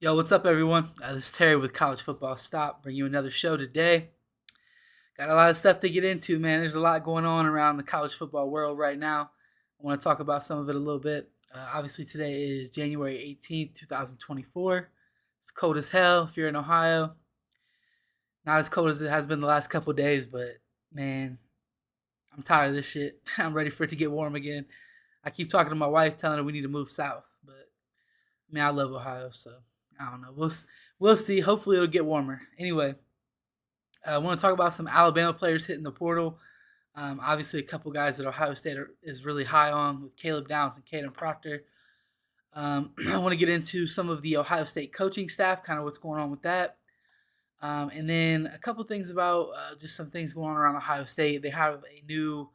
Yo, what's up, everyone? This is Terry with College Football Stop. Bring you another show today. Got a lot of stuff to get into, man. There's a lot going on around the college football world right now. I want to talk about some of it a little bit. Obviously, today is January 18th, 2024. It's cold as hell if you're in Ohio. Not as cold as it has been the last couple of days, but man, I'm tired of this shit. I'm ready for it to get warm again. I keep talking to my wife, telling her we need to move south, but I love Ohio, so I don't know. We'll see. Hopefully, it'll get warmer. Anyway, I want to talk about some Alabama players hitting the portal. Obviously, a couple guys that Ohio State is really high on with Caleb Downs and Caden Proctor. I want to get into some of the Ohio State coaching staff, kind of what's going on with that. And then a couple things about just some things going on around Ohio State. They have a new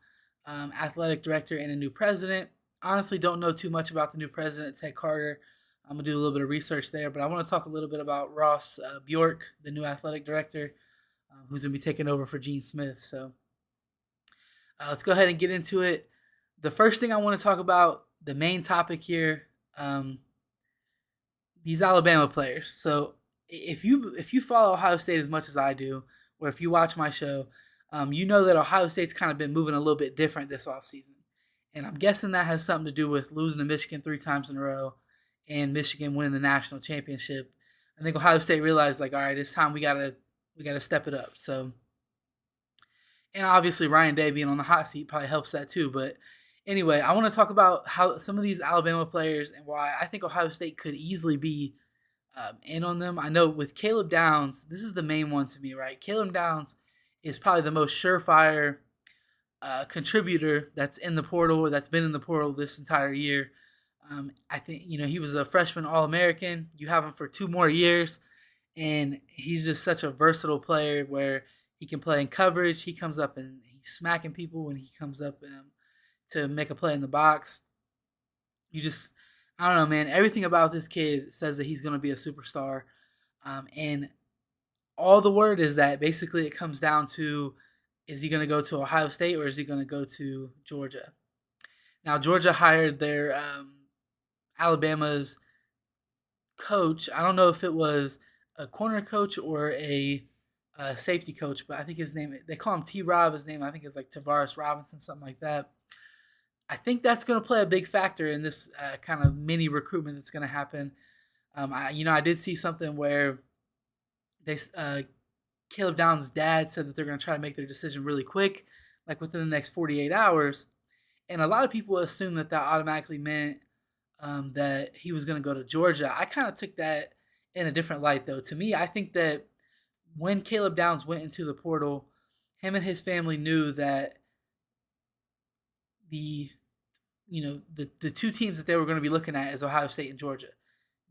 athletic director and a new president. Honestly, don't know too much about the new president, Ted Carter. I'm gonna do a little bit of research there, but I want to talk a little bit about Ross Bjork, the new athletic director, who's gonna be taking over for Gene Smith. So let's go ahead and get into it. The first thing I want to talk about, the main topic here, um, these Alabama players. So if you follow Ohio State as much as I do, or if you watch my show, you know that Ohio State's kind of been moving a little bit different this offseason. And I'm guessing that has something to do with losing to Michigan 3 times in a row and Michigan winning the national championship. I think Ohio State realized, like, all right, it's time we gotta step it up. So, and obviously Ryan Day being on the hot seat probably helps that too. But anyway, I want to talk about how some of these Alabama players and why I think Ohio State could easily be in on them. I know with Caleb Downs, this is the main one to me, right? Caleb Downs is probably the most surefire contributor that's in the portal or that's been in the portal this entire year. I think he was a freshman All American. You have him for 2 more years, and he's just such a versatile player where he can play in coverage. He comes up and he's smacking people when he comes up to make a play in the box. You just, I don't know, man. Everything about this kid says that he's going to be a superstar. And all the word is that basically it comes down to, is he going to go to Ohio State or is he going to go to Georgia? Now, Georgia hired their Alabama's coach. I don't know if it was a corner coach or a safety coach, but I think his name, they call him T Rob. His name, I think, is like Tavares Robinson, something like that. I think that's going to play a big factor in this kind of mini recruitment that's going to happen. I did see something where they Caleb Downs' dad said that they're going to try to make their decision really quick, like within the next 48 hours. And a lot of people assume that automatically meant that he was going to go to Georgia. I kind of took that in a different light, though. To me, I think that when Caleb Downs went into the portal, him and his family knew that the the two teams that they were going to be looking at is Ohio State and Georgia.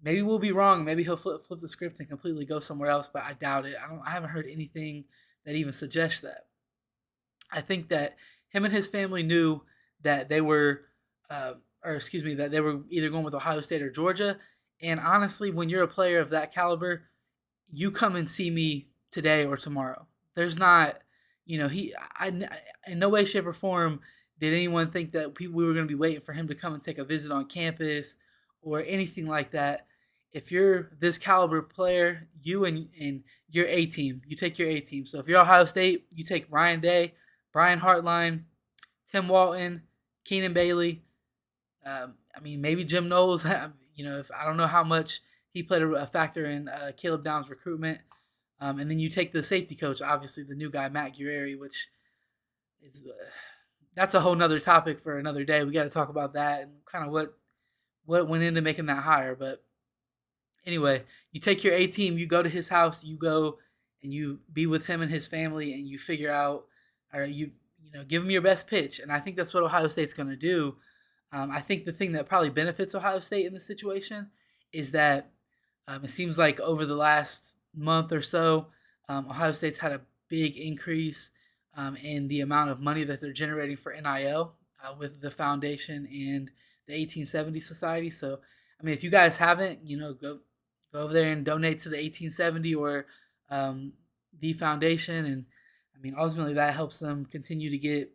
Maybe we'll be wrong. Maybe he'll flip the script and completely go somewhere else, but I doubt it. I haven't heard anything that even suggests that. I think that him and his family knew that they were, that they were either going with Ohio State or Georgia. And honestly, when you're a player of that caliber, you come and see me today or tomorrow. There's not, in no way, shape, or form did anyone think that we were going to be waiting for him to come and take a visit on campus or anything like that. If you're this caliber player, you and your A team, you take your A team. So if you're Ohio State, you take Ryan Day, Brian Hartline, Tim Walton, Keenan Bailey. Maybe Jim Knowles. If I don't know how much he played a factor in Caleb Downs' recruitment. And then you take the safety coach, obviously the new guy, Matt Guerrieri, which is that's a whole nother topic for another day. We got to talk about that and kind of what went into making that hire. But anyway, you take your A team, you go to his house, you go and you be with him and his family, and you figure out, or you give him your best pitch. And I think that's what Ohio State's going to do. I think the thing that probably benefits Ohio State in this situation is that it seems like over the last month or so, Ohio State's had a big increase in the amount of money that they're generating for NIL with the foundation and the 1870 Society. So, if you guys haven't, go over there and donate to the 1870 or the foundation. And, ultimately that helps them continue to get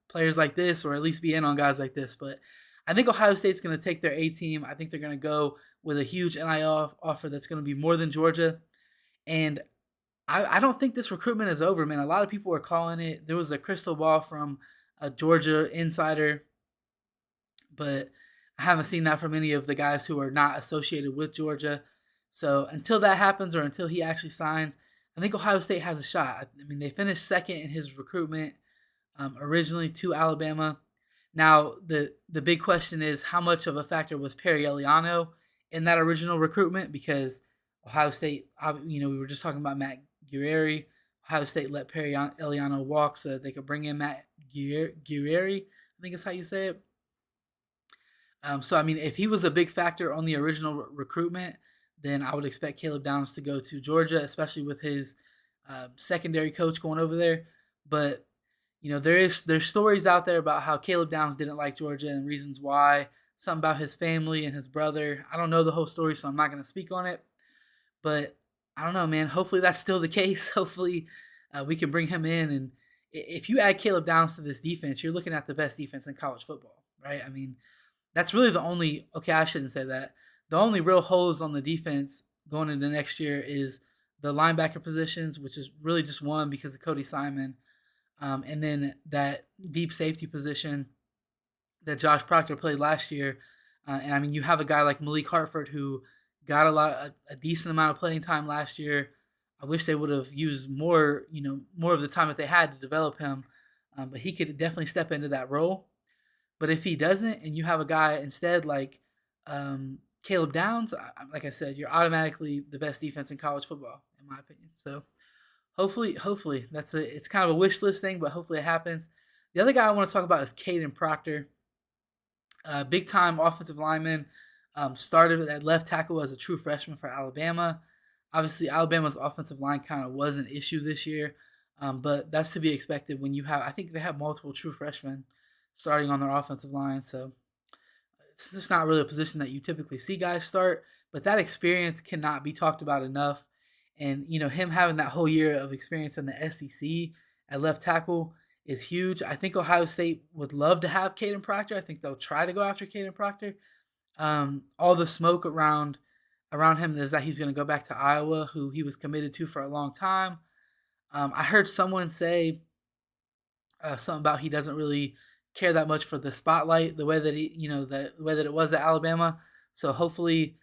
players like this, or at least be in on guys like this. But I think Ohio State's going to take their A team. I think they're going to go with a huge NIL offer that's going to be more than Georgia. And I don't think this recruitment is over, man. A lot of people are calling it. There was a crystal ball from a Georgia insider, but I haven't seen that from any of the guys who are not associated with Georgia. So until that happens or until he actually signs, I think Ohio State has a shot. I mean, they finished second in his recruitment originally to Alabama. Now, the big question is how much of a factor was Perry Eliano in that original recruitment? Because Ohio State, we were just talking about Matt Guerrieri. Ohio State let Perry Eliano walk so that they could bring in Matt Guerrieri. I think is how you say it. So, I mean, if he was a big factor on the original recruitment, then I would expect Caleb Downs to go to Georgia, especially with his secondary coach going over there. But there's stories out there about how Caleb Downs didn't like Georgia and reasons why. Something about his family and his brother. I don't know the whole story, so I'm not going to speak on it. But I don't know, man. Hopefully that's still the case. Hopefully we can bring him in. And if you add Caleb Downs to this defense, you're looking at the best defense in college football, right? I mean, that's really the only. Okay, I shouldn't say that. The only real holes on the defense going into next year is the linebacker positions, which is really just one because of Cody Simon. And then that deep safety position that Josh Proctor played last year. And I mean, you have a guy like Malik Hartford who got a decent amount of playing time last year. I wish they would have used more of the time that they had to develop him. But he could definitely step into that role. But if he doesn't, and you have a guy instead like Caleb Downs, like I said, you're automatically the best defense in college football, in my opinion. So hopefully it's kind of a wish list thing, but hopefully it happens. The other guy I want to talk about is Caden Proctor, big time offensive lineman. Started at left tackle as a true freshman for Alabama. Obviously, Alabama's offensive line kind of was an issue this year, but that's to be expected when you have. I think they have multiple true freshmen starting on their offensive line, so it's just not really a position that you typically see guys start. But that experience cannot be talked about enough. And him having that whole year of experience in the SEC at left tackle is huge. I think Ohio State would love to have Caden Proctor. I think they'll try to go after Caden Proctor. All the smoke around him is that he's going to go back to Iowa, who he was committed to for a long time. I heard someone say something about he doesn't really care that much for the spotlight, the way that the way that it was at Alabama. So hopefully,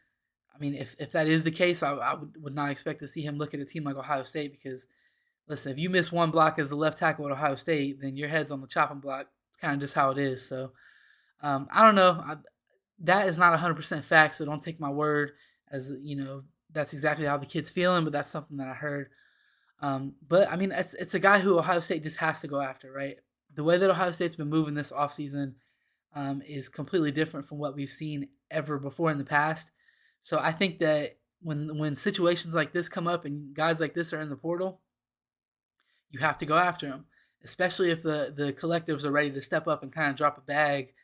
I mean, if that is the case, I would not expect to see him look at a team like Ohio State because, listen, if you miss one block as a left tackle at Ohio State, then your head's on the chopping block. It's kind of just how it is. So I don't know. That is not 100% fact, so don't take my word as that's exactly how the kid's feeling, but that's something that I heard. But I mean, it's a guy who Ohio State just has to go after, right? The way that Ohio State's been moving this offseason is completely different from what we've seen ever before in the past. So I think that when situations like this come up and guys like this are in the portal, you have to go after them, especially if the collectives are ready to step up and kind of drop a bag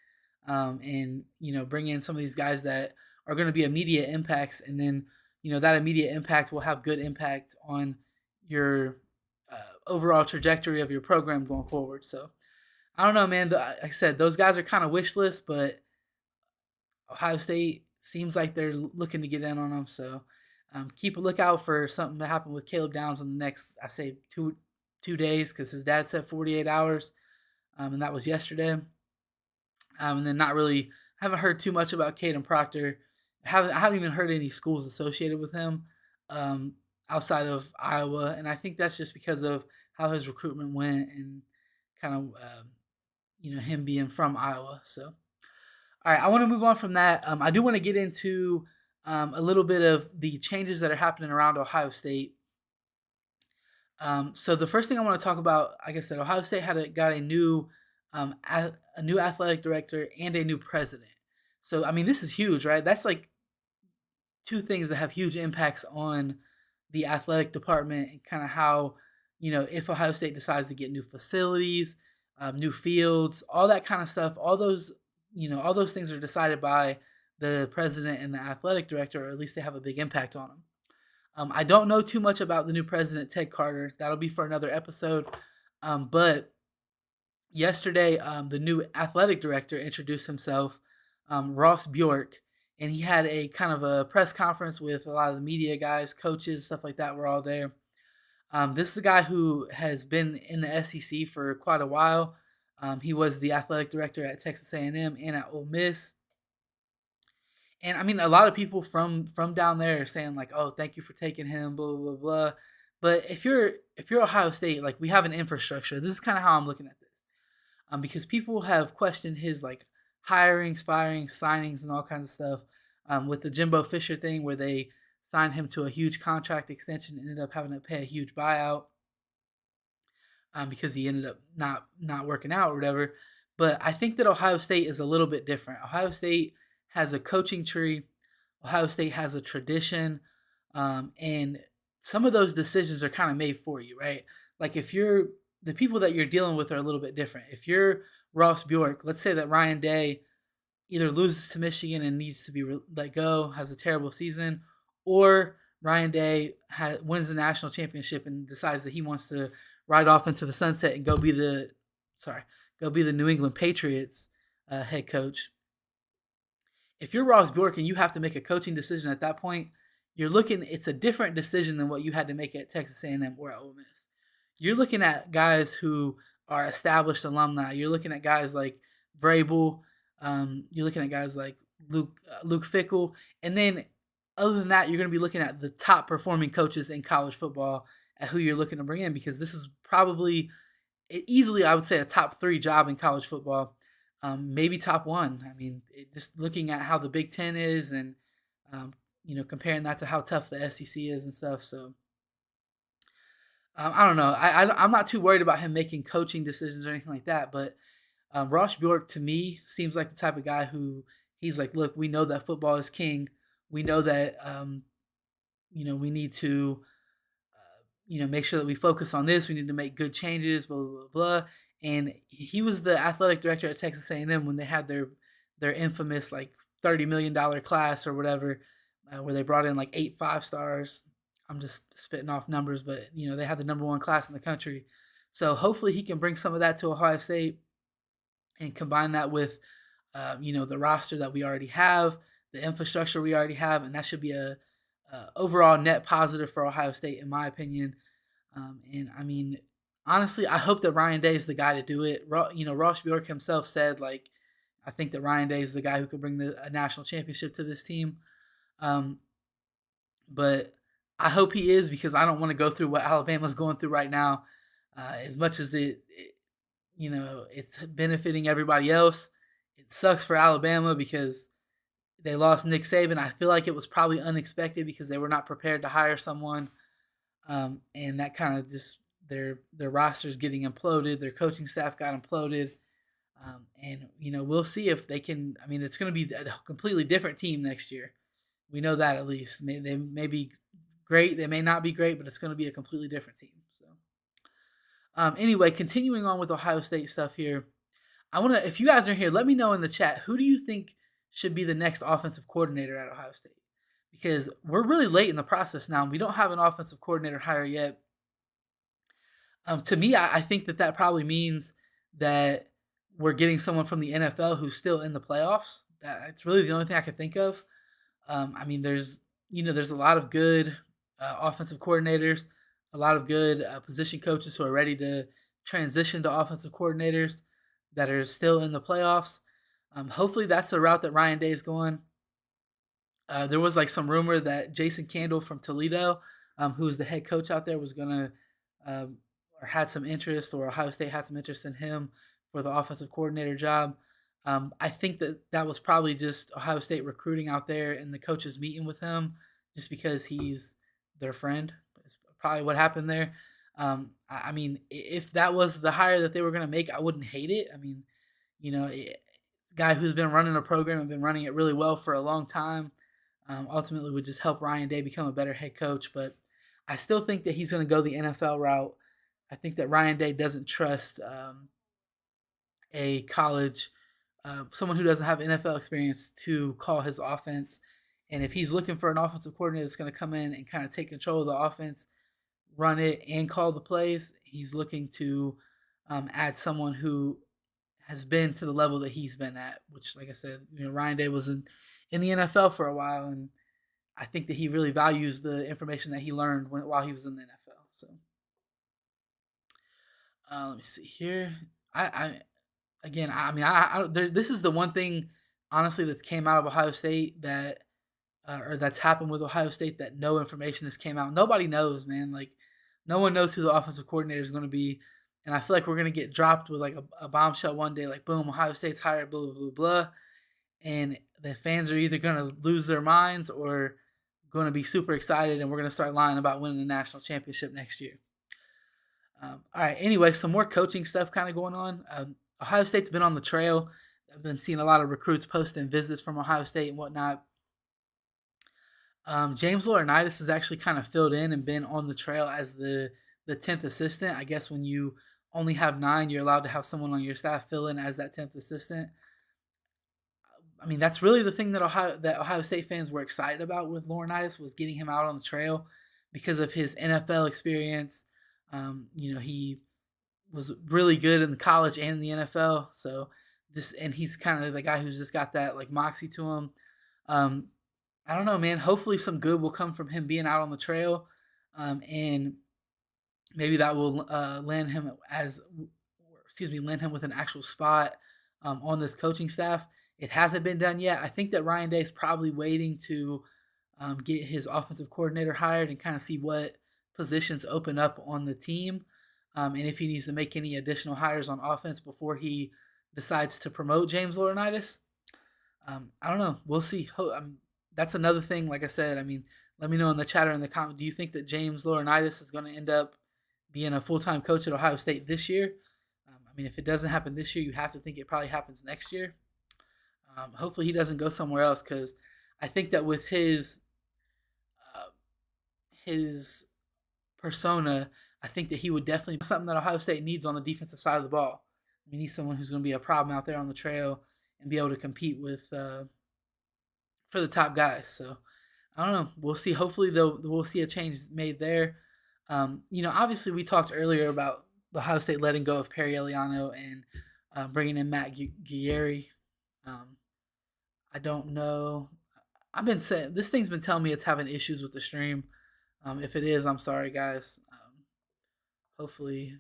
and bring in some of these guys that are going to be immediate impacts, and then that immediate impact will have good impact on your overall trajectory of your program going forward. So I don't know, man. Like I said, those guys are kind of wish list, but Ohio State seems like they're looking to get in on them. So keep a lookout for something to happen with Caleb Downs in the next, I say, two days, because his dad said 48 hours, and that was yesterday. And then not really, haven't heard too much about Caden Proctor. I haven't even heard any schools associated with him outside of Iowa, and I think that's just because of how his recruitment went and kind of him being from Iowa. So, all right, I want to move on from that. I do want to get into a little bit of the changes that are happening around Ohio State. So the first thing I want to talk about, like I said, Ohio State got a new athletic director and a new president. So I mean, this is huge, right? That's like two things that have huge impacts on the athletic department and kind of how if Ohio State decides to get new facilities, new fields, all that kind of stuff, all those things are decided by the president and the athletic director, or at least they have a big impact on them. I don't know too much about the new president, Ted Carter. That'll be for another episode. But yesterday, the new athletic director introduced himself. Ross Bjork, and he had a kind of a press conference with a lot of the media guys, coaches, stuff like that. Were all there. This is a guy who has been in the SEC for quite a while. He was the athletic director at Texas A&M and at Ole Miss. And I mean, a lot of people from down there are saying like, "Oh, thank you for taking him," blah blah blah. Blah. But if you're Ohio State, like we have an infrastructure. This is kind of how I'm looking at this, because people have questioned his like hirings, firings, signings, and all kinds of stuff. With the Jimbo Fisher thing, where they signed him to a huge contract extension, and ended up having to pay a huge buyout because he ended up not working out or whatever. But I think that Ohio State is a little bit different. Ohio State has a coaching tree. Ohio State has a tradition, and some of those decisions are kind of made for you, right? Like if you're the people that you're dealing with are a little bit different. If you're Ross Bjork, let's say that Ryan Day either loses to Michigan and needs to be let go, has a terrible season, or Ryan Day wins the national championship and decides that he wants to ride off into the sunset and go be the New England Patriots head coach. If you're Ross Bjork and you have to make a coaching decision at that point, it's a different decision than what you had to make at Texas A&M or at Ole Miss. You're looking at guys who are established alumni. You're looking at guys like Vrabel. You're looking at guys like Luke Fickell, and then other than that, you're going to be looking at the top performing coaches in college football at who you're looking to bring in, because this is probably easily, I would say, a top 3 job in college football, maybe top 1. I mean, just looking at how the Big Ten is, and comparing that to how tough the SEC is and stuff. So I don't know. I'm not too worried about him making coaching decisions or anything like that. But Ross Bjork to me seems like the type of guy who he's like, look, we know that football is king. We know that we need to make sure that we focus on this. We need to make good changes, blah, blah, blah, blah. And he was the athletic director at Texas A&M when they had their infamous like $30 million class or whatever, where they brought in like 8 5-stars. I'm just spitting off numbers, but they had the number 1 class in the country. So hopefully he can bring some of that to Ohio State and combine that with the roster that we already have, the infrastructure we already have, and that should be a overall net positive for Ohio State, in my opinion. And I mean, honestly, I hope that Ryan Day is the guy to do it. Ross Bjork himself said, like, I think that Ryan Day is the guy who could bring a national championship to this team. But I hope he is, because I don't want to go through what Alabama's going through right now. As much as it's benefiting everybody else, it sucks for Alabama because they lost Nick Saban. I feel like it was probably unexpected because they were not prepared to hire someone, and that kind of just their rosters getting imploded. Their coaching staff got imploded, and we'll see if they can. I mean, it's going to be a completely different team next year. We know that at least. They may be great, they may not be great, but it's going to be a completely different team. So, anyway, continuing on with Ohio State stuff here. If you guys are here, let me know in the chat, who do you think should be the next offensive coordinator at Ohio State? Because we're really late in the process now. We don't have an offensive coordinator hire yet. To me, I think that probably means that we're getting someone from the NFL who's still in the playoffs. That's really the only thing I can think of. I mean, there's a lot of good offensive coordinators, a lot of good position coaches who are ready to transition to offensive coordinators that are still in the playoffs. Hopefully that's the route that Ryan Day is going. There was like some rumor that Jason Candle from Toledo, who is the head coach out there, was going to or had some interest, or Ohio State had some interest in him for the offensive coordinator job. I think that was probably just Ohio State recruiting out there and the coaches meeting with him just because he's their friend. It's probably what happened there. I mean, if that was the hire that they were going to make, I wouldn't hate it. I mean, guy who's been running a program and been running it really well for a long time, ultimately would just help Ryan Day become a better head coach. But I still think that he's going to go the NFL route. I think that Ryan Day doesn't trust a college, someone who doesn't have NFL experience to call his offense. And if he's looking for an offensive coordinator that's going to come in and kind of take control of the offense, run it, and call the plays, he's looking to add someone who has been to the level that he's been at. Which, like I said, Ryan Day was in the NFL for a while, and I think that he really values the information that he learned while he was in the NFL. So let me see here. I again, I mean, this is the one thing, honestly, that's came out of Ohio State that, or that's happened with Ohio State that no information has came out. Nobody knows, man. Like, no one knows who the offensive coordinator is going to be, and I feel like we're going to get dropped with like a bombshell one day, like boom, Ohio State's hired, blah blah blah blah, and the fans are either going to lose their minds or going to be super excited, and we're going to start lying about winning the national championship next year. All right. Anyway, some more coaching stuff kind of going on. Ohio State's been on the trail. I've been seeing a lot of recruits posting visits from Ohio State and whatnot. James Laurinaitis has actually kind of filled in and been on the trail as the 10th assistant. I guess when you only have 9, you're allowed to have someone on your staff fill in as that 10th assistant. I mean, that's really the thing that Ohio State fans were excited about with Laurinaitis, was getting him out on the trail because of his NFL experience. He was really good in the college and in the NFL. So he's kind of the guy who's just got that like moxie to him. I don't know, man. Hopefully, some good will come from him being out on the trail, and maybe that will land him with an actual spot on this coaching staff. It hasn't been done yet. I think that Ryan Day is probably waiting to get his offensive coordinator hired and kind of see what positions open up on the team, and if he needs to make any additional hires on offense before he decides to promote James Laurinaitis. I don't know. We'll see. That's another thing. Like I said, I mean, let me know in the chat or in the comment. Do you think that James Laurinaitis is going to end up being a full-time coach at Ohio State this year? I mean, if it doesn't happen this year, you have to think it probably happens next year. Hopefully he doesn't go somewhere else, because I think that with his persona, I think that he would definitely be something that Ohio State needs on the defensive side of the ball. We need someone who's going to be a problem out there on the trail and be able to compete with for the top guys. So I don't know. We'll see. Hopefully, we'll see a change made there. Obviously, we talked earlier about the Ohio State letting go of Perry Eliano and bringing in Matt Guerrieri. I don't know. I've been saying this thing's been telling me it's having issues with the stream. If it is, I'm sorry, guys. Hopefully,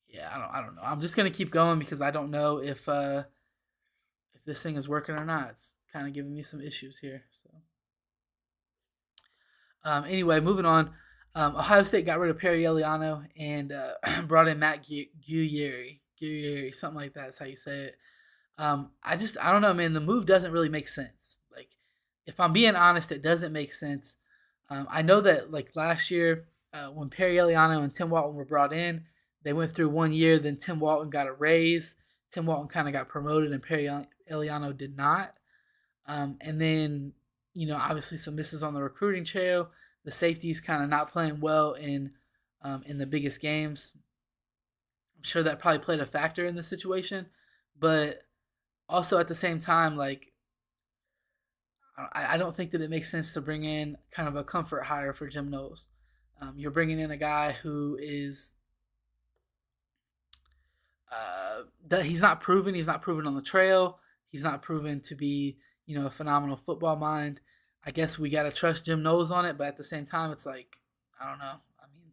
yeah. I don't know. I'm just gonna keep going because I don't know if this thing is working or not. It's kind of giving me some issues here. So, anyway, moving on. Ohio State got rid of Perry Eliano and brought in Matt Guerrieri, something like that is how you say it. I don't know, man. The move doesn't really make sense. Like, if I'm being honest, it doesn't make sense. I know that like last year, when Perry Eliano and Tim Walton were brought in, they went through 1 year. Then Tim Walton got a raise. Tim Walton kind of got promoted, and Perry Eliano did not. And then, obviously some misses on the recruiting trail. The safeties kind of not playing well in the biggest games. I'm sure that probably played a factor in the situation, but also at the same time, like, I don't think that it makes sense to bring in kind of a comfort hire for Jim Knowles. You're bringing in a guy who is that he's not proven. He's not proven on the trail. He's not proven to be, a phenomenal football mind. I guess we got to trust Jim Knowles on it, but at the same time, it's like, I don't know. I mean,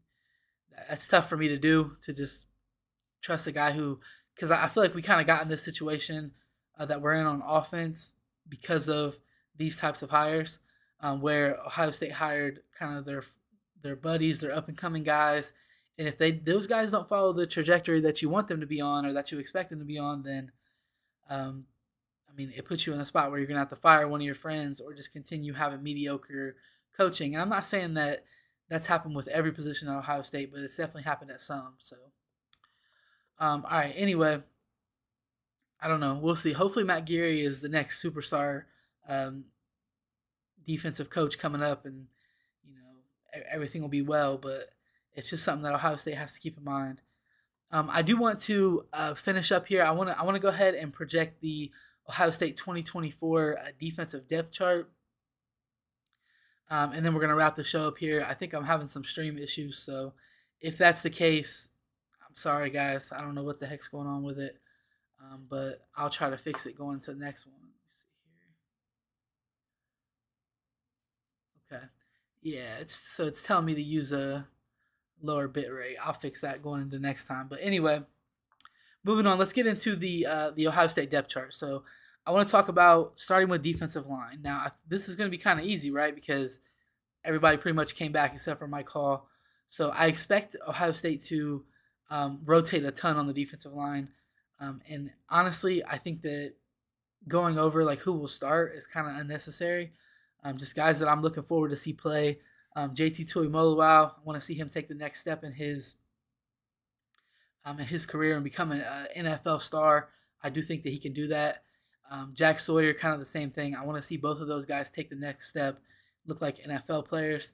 that's tough for me to do, to just trust a guy who, because I feel like we kind of got in this situation that we're in on offense because of these types of hires, where Ohio State hired kind of their buddies, their up and coming guys, and if those guys don't follow the trajectory that you want them to be on or that you expect them to be on, then it puts you in a spot where you're gonna have to fire one of your friends or just continue having mediocre coaching. And I'm not saying that that's happened with every position at Ohio State, but it's definitely happened at some. So, all right. Anyway, I don't know. We'll see. Hopefully, Matt Guerrieri is the next superstar defensive coach coming up, and everything will be well. But it's just something that Ohio State has to keep in mind. I do want to finish up here. I want to go ahead and project the Ohio State 2024 defensive depth chart, and then we're going to wrap the show up here. I think I'm having some stream issues, so if that's the case, Sorry, guys. I don't know what the heck's going on with it, but I'll try to fix it going to the next one. Let me see here. Okay. Yeah, it's telling me to use a lower bit rate. I'll fix that going into next time. But anyway, moving on. Let's get into the Ohio State depth chart. So I want to talk about starting with defensive line. Now this is going to be kind of easy, right? Because everybody pretty much came back except for Mike Hall. So I expect Ohio State to rotate a ton on the defensive line. And honestly, I think that going over like who will start is kind of unnecessary. Just guys that I'm looking forward to see play. JT Tuimoloau, I want to see him take the next step in his career and become an NFL star. I do think that he can do that. Jack Sawyer, kind of the same thing. I want to see both of those guys take the next step, look like NFL players.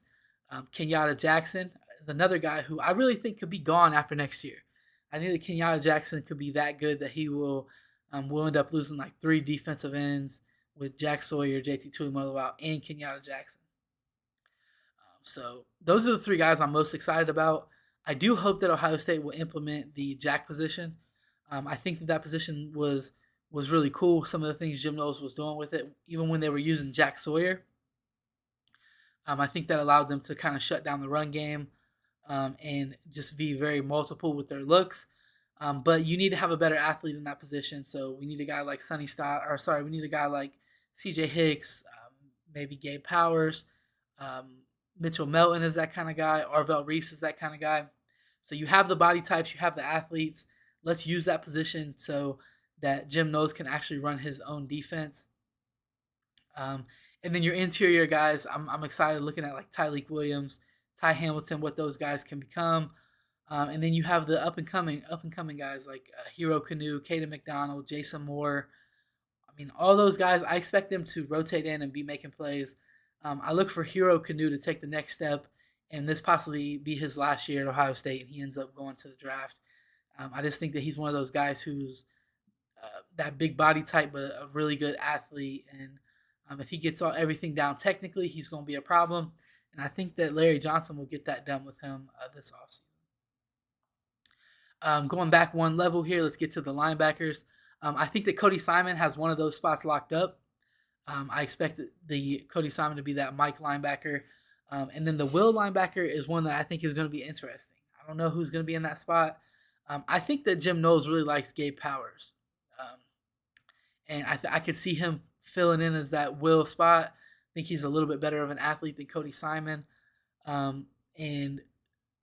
Kenyatta Jackson is another guy who I really think could be gone after next year. I think that Kenyatta Jackson could be that good that he will end up losing like 3 defensive ends with Jack Sawyer, JT Tuimoloau, and Kenyatta Jackson. So those are the 3 guys I'm most excited about. I do hope that Ohio State will implement the jack position. I think that position was really cool. Some of the things Jim Knowles was doing with it, even when they were using Jack Sawyer. I think that allowed them to kind of shut down the run game and just be very multiple with their looks. But you need to have a better athlete in that position. So we need a guy like we need a guy like C.J. Hicks, maybe Gabe Powers. Mitchell Melton is that kind of guy. Arvell Reese is that kind of guy. So you have the body types, you have the athletes. Let's use that position so that Jim Knowles can actually run his own defense. And then your interior guys, I'm excited looking at like Tyleik Williams, Ty Hamilton, what those guys can become. And then you have the up and coming guys like Hero Canoe, Caden McDonald, Jason Moore. I mean, all those guys, I expect them to rotate in and be making plays. I look for Hero Canoe to take the next step, and this possibly be his last year at Ohio State, and he ends up going to the draft. I just think that he's one of those guys who's that big body type, but a really good athlete. And if he gets everything down technically, he's going to be a problem. And I think that Larry Johnson will get that done with him this offseason. Going back one level here, let's get to the linebackers. I think that Cody Simon has one of those spots locked up. I expect the Cody Simon to be that Mike linebacker. And then the Will linebacker is one that I think is going to be interesting. I don't know who's going to be in that spot. I think that Jim Knowles really likes Gabe Powers. And I could see him filling in as that Will spot. I think he's a little bit better of an athlete than Cody Simon. And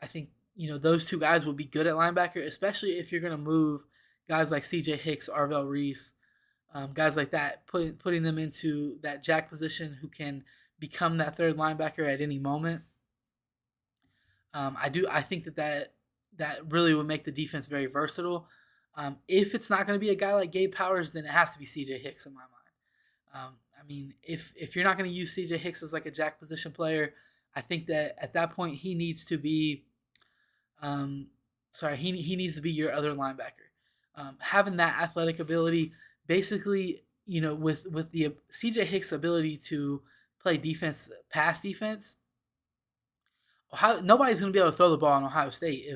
I think, those 2 guys will be good at linebacker, especially if you're going to move guys like C.J. Hicks, Arvell Reese, guys like that, putting them into that jack position who can become that third linebacker at any moment. I think that really would make the defense very versatile. If it's not going to be a guy like Gabe Powers, then it has to be C.J. Hicks in my mind. I mean, if you're not going to use C.J. Hicks as like a jack position player, I think that at that point he needs to be, he needs to be your other linebacker. Having that athletic ability, basically, with the C.J. Hicks' ability to play defense, pass defense, nobody's going to be able to throw the ball in Ohio State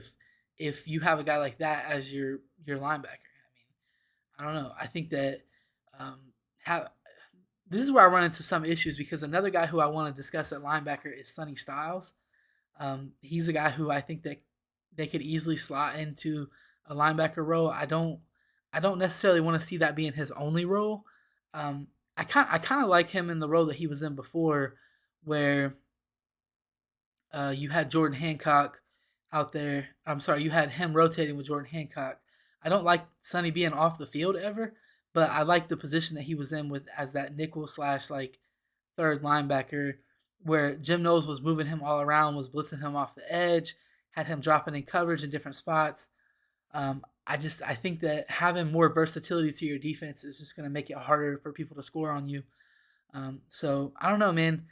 if you have a guy like that as your linebacker. I mean, I don't know. I think that this is where I run into some issues because another guy who I want to discuss at linebacker is Sonny Styles. He's a guy who I think that they could easily slot into a linebacker role. I don't necessarily want to see that being his only role. I kind of like him in the role that he was in before, where you had Jordan Hancock out there. I'm sorry, you had him rotating with Jordan Hancock. I don't like Sonny being off the field ever, but I like the position that he was in with as that nickel / like third linebacker, where Jim Knowles was moving him all around, was blitzing him off the edge, had him dropping in coverage in different spots. I think that having more versatility to your defense is just going to make it harder for people to score on you. So I don't know, man.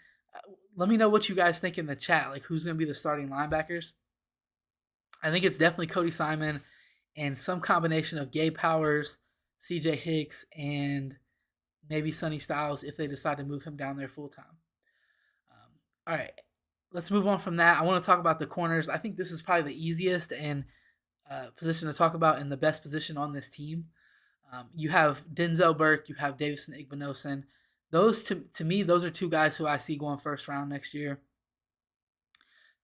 Let me know what you guys think in the chat. Like, who's going to be the starting linebackers? I think it's definitely Cody Simon and some combination of Gabe Powers, C.J. Hicks, and maybe Sonny Styles if they decide to move him down there full time. All right, let's move on from that. I want to talk about the corners. I think this is probably the easiest and position to talk about and the best position on this team. You have Denzel Burke, you have Davison Igbinosun. Those to me, those are two guys who I see going first round next year.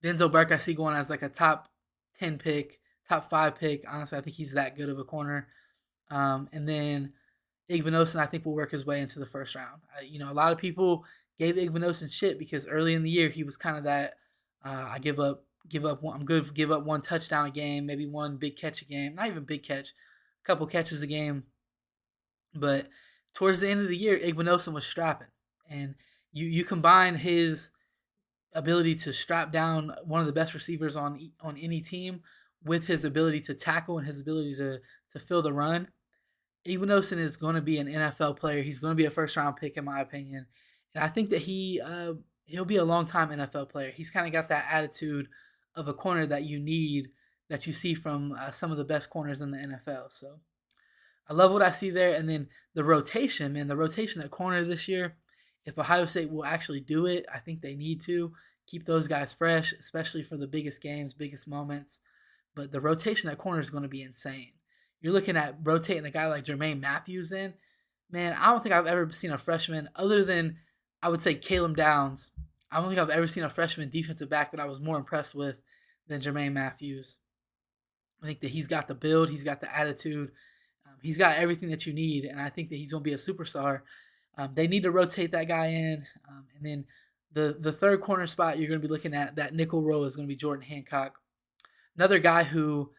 Denzel Burke, I see going as like a top 10 pick, top 5 pick. Honestly, I think he's that good of a corner. And then Igbinosun, I think, will work his way into the first round. A lot of people gave Igbinosun shit because early in the year he was kind of that. I give up one. I'm good. Give up one touchdown a game, maybe one big catch a game. Not even big catch, a couple catches a game. But towards the end of the year, Igbinosun was strapping, and you combine his ability to strap down one of the best receivers on any team with his ability to tackle and his ability to fill the run. Igbinosun is going to be an NFL player. He's going to be a first round pick in my opinion, and I think that he'll be a long time NFL player. He's kind of got that attitude of a corner that you need that you see from some of the best corners in the NFL. So I love what I see there, and then the rotation, man, the rotation at corner this year. If Ohio State will actually do it, I think they need to keep those guys fresh, especially for the biggest games, biggest moments. But the rotation at corner is going to be insane. You're looking at rotating a guy like Jermaine Matthews in. Man, I don't think I've ever seen a freshman other than I would say Caleb Downs. I don't think I've ever seen a freshman defensive back that I was more impressed with than Jermaine Matthews. I think that he's got the build, he's got the attitude, he's got everything that you need, and I think that he's going to be a superstar. They need to rotate that guy in, and then the third corner spot you're going to be looking at that nickel row is going to be Jordan Hancock, another guy who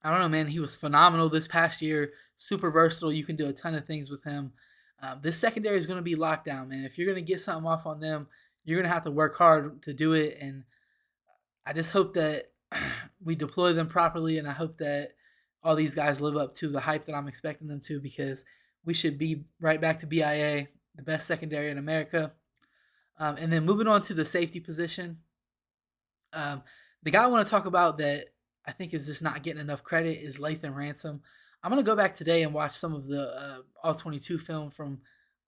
I don't know, man. He was phenomenal this past year. Super versatile. You can do a ton of things with him. This secondary is going to be locked down, man. If you're going to get something off on them, you're going to have to work hard to do it. And I just hope that we deploy them properly, and I hope that all these guys live up to the hype that I'm expecting them to, because we should be right back to BIA, the best secondary in America. And then moving on to the safety position, the guy I want to talk about that I think is just not getting enough credit is Lathan Ransom. I'm gonna go back today and watch some of the All 22 film from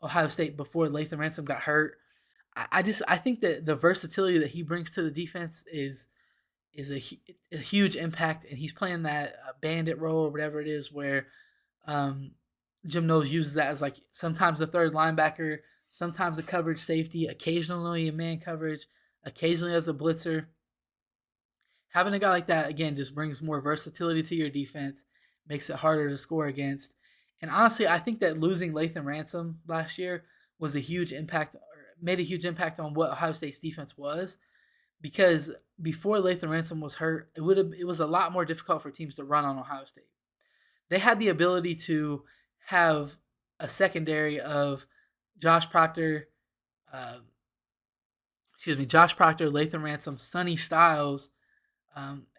Ohio State before Lathan Ransom got hurt. I think that the versatility that he brings to the defense is a huge impact, and he's playing that bandit role or whatever it is, where um, Jim Knowles uses that as like sometimes a third linebacker, sometimes a coverage safety, occasionally a man coverage, occasionally as a blitzer. Having a guy like that again just brings more versatility to your defense, makes it harder to score against. And honestly, I think that losing Lathan Ransom last year was a huge impact, or made a huge impact on what Ohio State's defense was, because before Lathan Ransom was hurt, it was a lot more difficult for teams to run on Ohio State. They had the ability to have a secondary of Josh Proctor, uh, Josh Proctor, Lathan Ransom, Sonny Styles,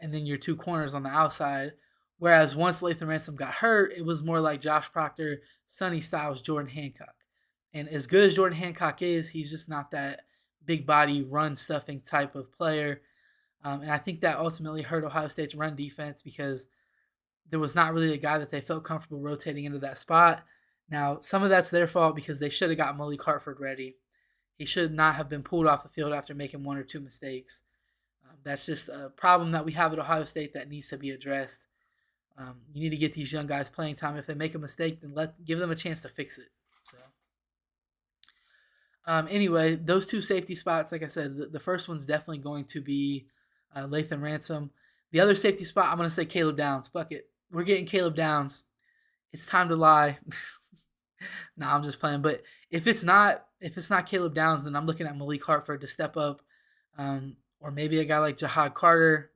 and then your two corners on the outside. Whereas once Lathan Ransom got hurt, it was more like Josh Proctor, Sonny Styles, Jordan Hancock. And as good as Jordan Hancock is, he's just not that big body run stuffing type of player. And I think that ultimately hurt Ohio State's run defense, because there was not really a guy that they felt comfortable rotating into that spot. Now, some of that's their fault because they should have got Malik Hartford ready. He should not have been pulled off the field after making one or two mistakes. That's just a problem that we have at Ohio State that needs to be addressed. You need to get these young guys playing time. If they make a mistake, then give them a chance to fix it. So, anyway, those two safety spots, like I said, the first one's definitely going to be Lathan Ransom. The other safety spot, I'm going to say Caleb Downs. Fuck it, we're getting Caleb Downs. It's time to lie. Nah, I'm just playing. But if it's not Caleb Downs, then I'm looking at Malik Hartford to step up, or maybe a guy like Jahad Carter,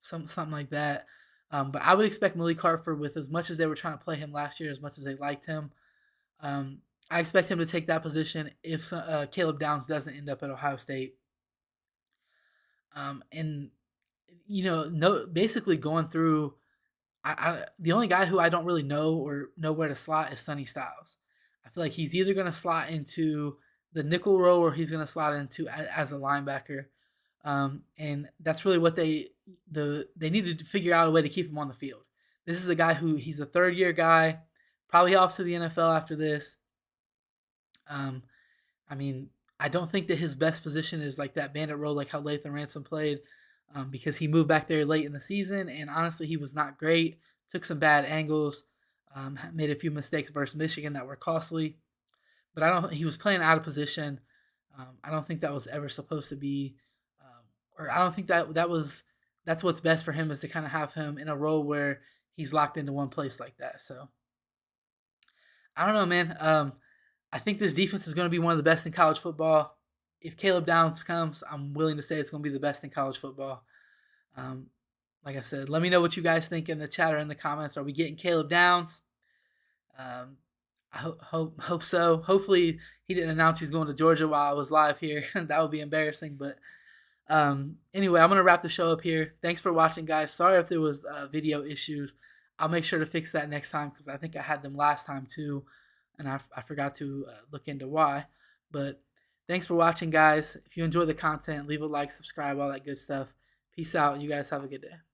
something like that. But I would expect Malik Hartford, with as much as they were trying to play him last year, as much as they liked him, I expect him to take that position if Caleb Downs doesn't end up at Ohio State. And basically going through, the only guy who I don't really know or know where to slot is Sonny Styles. I feel like he's either going to slot into the nickel row or he's going to slot into as a linebacker. And that's really what they needed to figure out a way to keep him on the field. This is a guy he's a third year guy, probably off to the NFL after this. I mean, I don't think that his best position is like that bandit role, like how Lathan Ransom played. because he moved back there late in the season, and honestly, he was not great. Took some bad angles, made a few mistakes versus Michigan that were costly. But I don't. He was playing out of position. I don't think that was ever supposed to be, or I don't think that was. That's what's best for him is to kind of have him in a role where he's locked into one place like that. So I don't know, man. I think this defense is going to be one of the best in college football. If Caleb Downs comes, I'm willing to say it's going to be the best in college football. Um, like I said, let me know what you guys think in the chat or in the comments. Are we getting Caleb Downs? Um, I hope so. Hopefully, he didn't announce he's going to Georgia while I was live here. That would be embarrassing. But anyway, I'm gonna wrap the show up here. Thanks for watching, guys. Sorry if there was video issues. I'll make sure to fix that next time because I think I had them last time too, and I forgot to look into why. But thanks for watching, guys. If you enjoy the content, leave a like, subscribe, all that good stuff. Peace out. You guys have a good day.